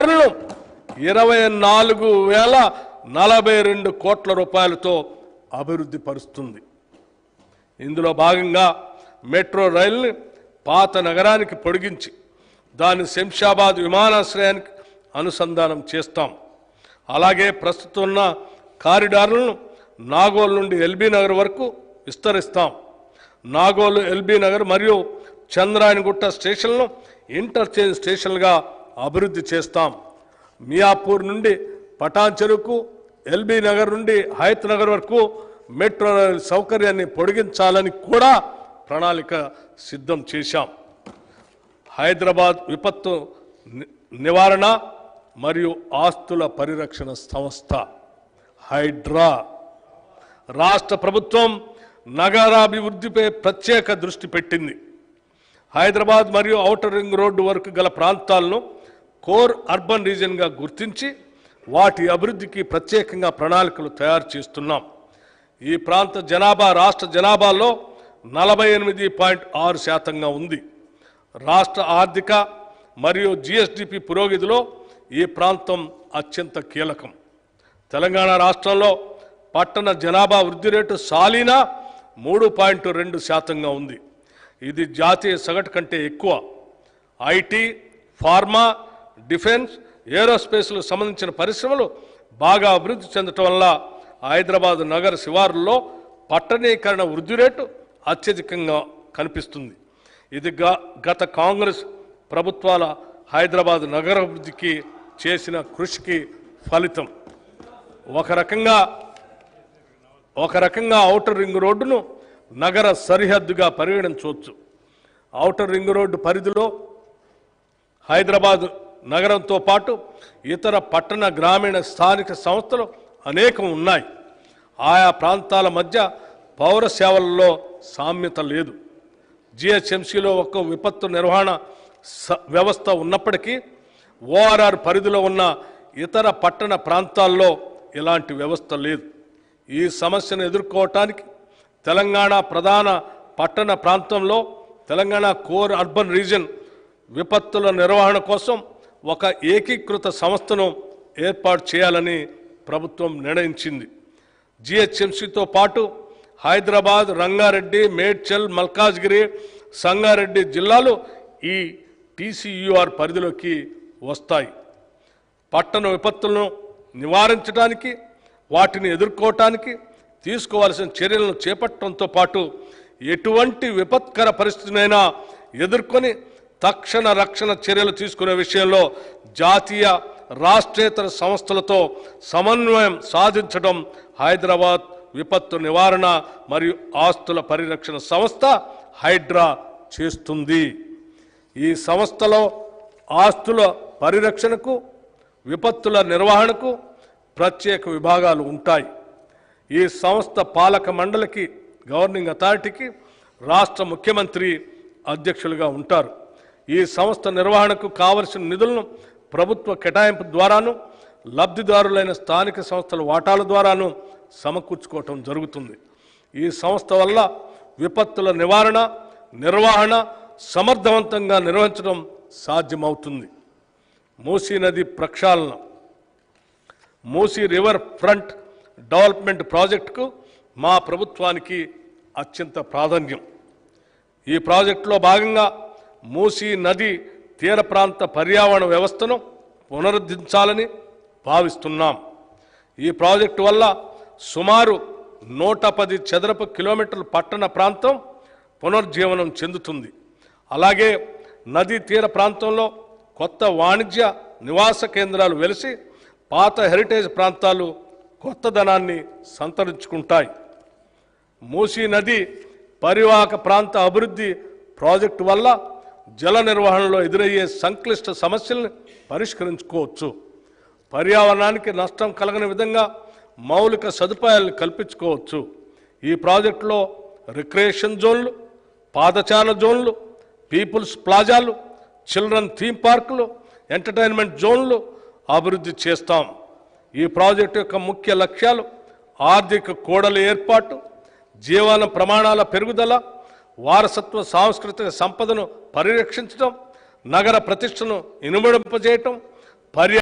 24,042 కోట్ల రూపాయలతో అభివృద్ధి పరుస్తుంది. ఇందులో భాగంగా మెట్రో రైలుని పాత నగరానికి పొడిగించి దాన్ని శంషాబాద్ విమానాశ్రయానికి అనుసంధానం చేస్తాం. అలాగే ప్రస్తుతం ఉన్న కారిడార్లను నాగోల్ నుండి ఎల్బీ నగర్ వరకు విస్తరిస్తాం. నాగోల్, ఎల్బీ నగర్ మరియు చంద్రాయణగుట్ట స్టేషన్లను ఇంటర్చేంజ్ స్టేషన్లుగా అభివృద్ధి చేస్తాం. మియాపూర్ నుండి పటాన్ చెరువుకు, ఎల్బీ నగర్ నుండి హయత్ నగర్ వరకు మెట్రో రైలు సౌకర్యాన్ని పొడిగించాలని కూడా ప్రణాళిక సిద్ధం చేశాం. హైదరాబాద్ విపత్తు నివారణ మరియు ఆస్తుల పరిరక్షణ సంస్థ హైడ్రా రాష్ట్ర ప్రభుత్వం నగరాభివృద్ధిపై ప్రత్యేక దృష్టి పెట్టింది. హైదరాబాద్ మరియు ఔటర్ రింగ్ రోడ్డు వరకు గల ప్రాంతాలను కోర్ అర్బన్ రీజియన్గా గుర్తించి వాటి అభివృద్ధికి ప్రత్యేకంగా ప్రణాళికలు తయారు చేస్తున్నాం. ఈ ప్రాంత జనాభా రాష్ట్ర జనాభాలో 48.6% ఉంది. రాష్ట్ర ఆర్థిక మరియు జిఎస్డిపి పురోగతిలో ఈ ప్రాంతం అత్యంత కీలకం. తెలంగాణ రాష్ట్రంలో పట్టణ జనాభా వృద్ధి రేటు సాలీనా 3.2% ఉంది. ఇది జాతీయ సగటు కంటే ఎక్కువ. ఐటీ, ఫార్మా, డిఫెన్స్, ఏరోస్పేస్లకు సంబంధించిన పరిశ్రమలు బాగా అభివృద్ధి చెందటం వల్ల హైదరాబాద్ నగర శివారుల్లో పట్టణీకరణ వృద్ధి రేటు అత్యధికంగా కనిపిస్తుంది. ఇది గత కాంగ్రెస్ ప్రభుత్వాల హైదరాబాద్ నగరాభివృద్ధికి చేసిన కృషికి ఫలితం. ఒక రకంగా ఔటర్ రింగ్ రోడ్డును నగర సరిహద్దుగా పరిగణించవచ్చు. ఔటర్ రింగ్ రోడ్డు పరిధిలో హైదరాబాద్ నగరంతో పాటు ఇతర పట్టణ, గ్రామీణ, స్థానిక సంస్థలు అనేకం ఉన్నాయి. ఆయా ప్రాంతాల మధ్య పౌర సేవలలో సామ్యత లేదు. జిహెచ్ఎంసీలో ఒక విపత్తు నిర్వహణ వ్యవస్థ ఉన్నప్పటికీ ఓఆర్ఆర్ పరిధిలో ఉన్న ఇతర పట్టణ ప్రాంతాల్లో ఇలాంటి వ్యవస్థ లేదు. ఈ సమస్యను ఎదుర్కోవటానికి తెలంగాణ ప్రధాన పట్టణ ప్రాంతంలో తెలంగాణ కోర్ అర్బన్ రీజియన్ విపత్తుల నిర్వహణ కోసం ఒక ఏకీకృత సంస్థను ఏర్పాటు చేయాలని ప్రభుత్వం నిర్ణయించింది. జిహెచ్ఎంసీతో పాటు హైదరాబాద్, రంగారెడ్డి, మేడ్చల్, మల్కాజ్గిరి, సంగారెడ్డి జిల్లాలు ఈ టీసీయూఆర్ పరిధిలోకి వస్తాయి. పట్టణ విపత్తులను నివారించడానికి, వాటిని ఎదుర్కోవటానికి తీసుకోవాల్సిన చర్యలను చేపట్టడంతో పాటు ఎటువంటి విపత్కర పరిస్థితినైనా ఎదుర్కొని తక్షణ రక్షణ చర్యలు తీసుకునే విషయంలో జాతీయ, రాష్ట్రేతర సంస్థలతో సమన్వయం సాధించడం హైదరాబాద్ విపత్తు నివారణ మరియు ఆస్తుల పరిరక్షణ సంస్థ హైడ్రా చేస్తుంది. ఈ సంస్థలో ఆస్తుల పరిరక్షణకు, విపత్తుల నిర్వహణకు ప్రత్యేక విభాగాలు ఉంటాయి. ఈ సంస్థ పాలక మండలికి, గవర్నింగ్ అథారిటీకి రాష్ట్ర ముఖ్యమంత్రి అధ్యక్షులుగా ఉంటారు. ఈ సంస్థ నిర్వహణకు కావలసిన నిధులను ప్రభుత్వ కేటాయింపు ద్వారాను, లబ్ధిదారులైన స్థానిక సంస్థల వాటాల ద్వారాను సమకూర్చుకోవటం జరుగుతుంది. ఈ సంస్థ వల్ల విపత్తుల నివారణ, నిర్వహణ సమర్థవంతంగా నిర్వహించడం సాధ్యమవుతుంది. మూసీ నది ప్రక్షాళన, మూసీ రివర్ ఫ్రంట్ డెవలప్మెంట్ ప్రాజెక్టుకు మా ప్రభుత్వానికి అత్యంత ప్రాధాన్యం. ఈ ప్రాజెక్టులో భాగంగా మూసీ నది తీర ప్రాంత పర్యావరణ వ్యవస్థను పునరుద్ధరించాలని భావిస్తున్నాం. ఈ ప్రాజెక్టు వల్ల సుమారు 110 చదరపు కిలోమీటర్ల పట్టణ ప్రాంతం పునర్జీవనం చెందుతుంది. అలాగే నదీ తీర ప్రాంతంలో కొత్త వాణిజ్య నివాస కేంద్రాలు వెలిసి పాత హెరిటేజ్ ప్రాంతాలు కొత్తదనాన్ని సంతరించుకుంటాయి. మూసీ నది పరివాహక ప్రాంత అభివృద్ధి ప్రాజెక్టు వల్ల జల నిర్వహణలో ఎదురయ్యే సంక్లిష్ట సమస్యలను పరిష్కరించుకోవచ్చు. పర్యావరణానికి నష్టం కలగని విధంగా మౌలిక సదుపాయాలను కల్పించుకోవచ్చు. ఈ ప్రాజెక్టులో రిక్రియేషన్ జోన్లు, పాదచార జోన్లు, పీపుల్స్ ప్లాజాలు, చిల్డ్రన్ థీమ్ పార్కులు, ఎంటర్టైన్మెంట్ జోన్లు అభివృద్ధి చేస్తాం. ఈ ప్రాజెక్టు యొక్క ముఖ్య లక్ష్యాలు ఆర్థిక కూడలి ఏర్పాటు, జీవన ప్రమాణాల పెరుగుదల, వారసత్వ సాంస్కృతిక సంపదను పరిరక్షించడం, నగర ప్రతిష్టను ఇనుమడింపజేయటం, పర్య